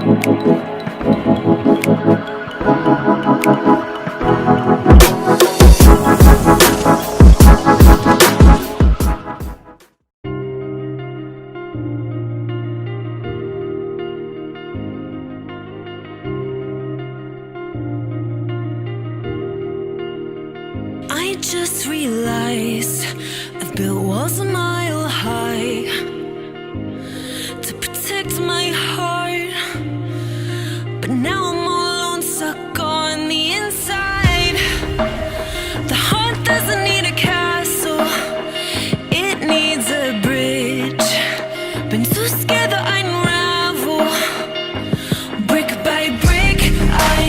I just realized I've built walls a mile high to protect my heart, but now I'm all alone, stuck on the inside. The heart doesn't need a castle, it needs a bridge. Been too scared that I'd unravel. Brick by brick, I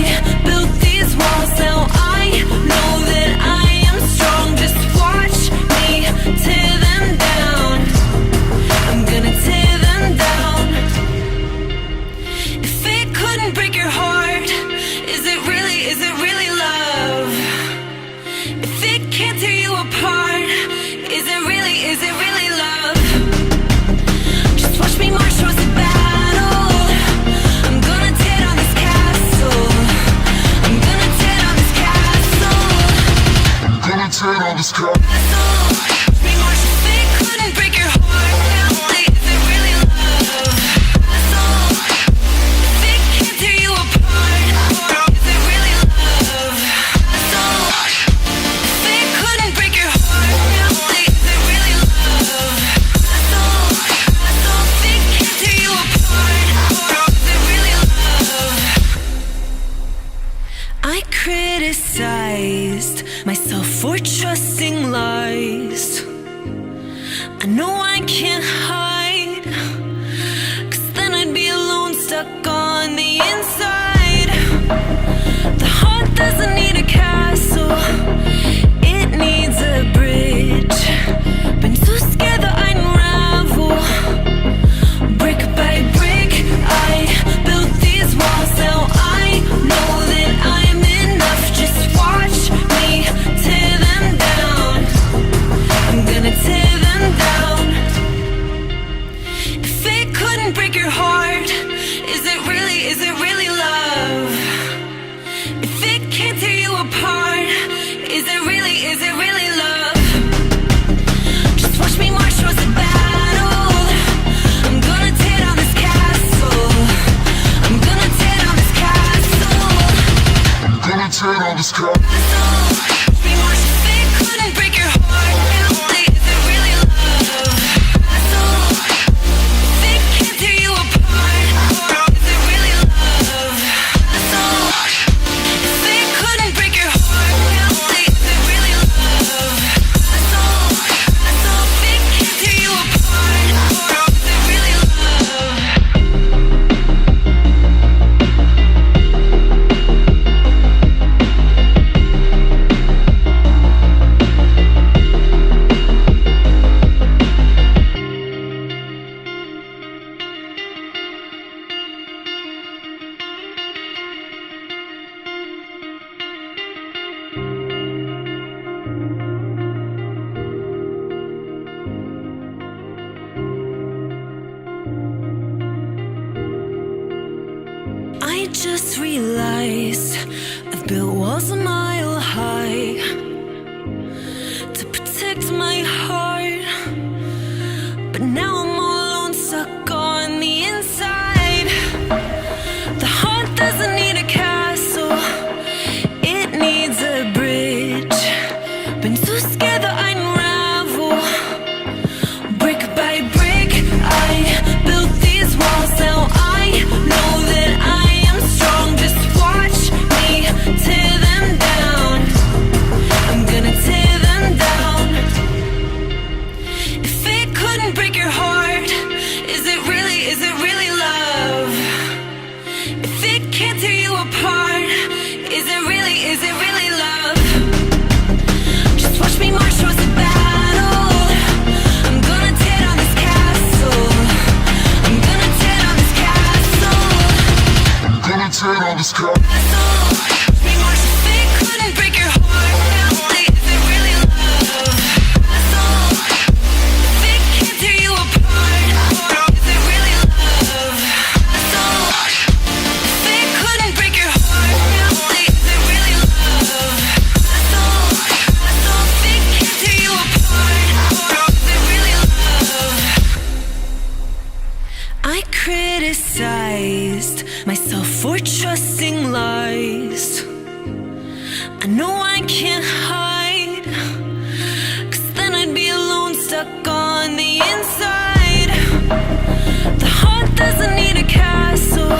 built these walls. Now I know that I am strong. Just watch me tear them down. I'm gonna tear them down. If it couldn't break your heart, is it really love? If it can't tear you apart, is it really love? Just watch me march towards the battle. I'm gonna tear down this castle. I'm gonna tear down this castle. I'm gonna tear down this castle. Watch me march. If it couldn't break your heart, is it really love? If it can't tear you apart, is it really love? If it couldn't break your heart, is it really love? If it can't tear you apart, is it really love? I criticized myself for trusting lies. I know I can't hide, 'cause then I'd be alone, stuck on the inside. The heart doesn't need a castle, it needs a bridge. Been too scared that I'd unravel. Brick by brick, I built these walls. Now I know that I'm enough. Just watch me tear them down. I'm gonna tear them down. If it couldn't break your heart, is it really love? If it can't tear you apart, is it really love? Just watch me march towards the battle. I'm gonna tear down this castle. I'm gonna tear down this castle. I'm gonna tear down this castle. Watch me march. If it couldn't break your heart, is it really love? If it can't tear you apart, is it really love? If it couldn't break your heart, is it really love? If it can't tear you apart, is it really love? I just realized I've built walls a mile high to protect my heart, but now I'm all alone, stuck on the inside. The heart doesn't need a castle, it needs a bridge. Been too scared that I'd unravel. Brick by brick, I built these walls. Now I know that I am strong. Just watch me tear them down. I'm gonna tear them down. If it couldn't break your heart, is it really love? If it can't tear you apart, is it really love? Just watch me march towards the battle. I'm gonna tear down this castle. I'm gonna tear down this castle. I'm gonna tear down this castle. Watch me march. If it couldn't break your heart, is it really love? If it can't tear you apart, is it really love? can't hide, 'cause then I'd be alone, stuck on the inside. The heart doesn't need a castle,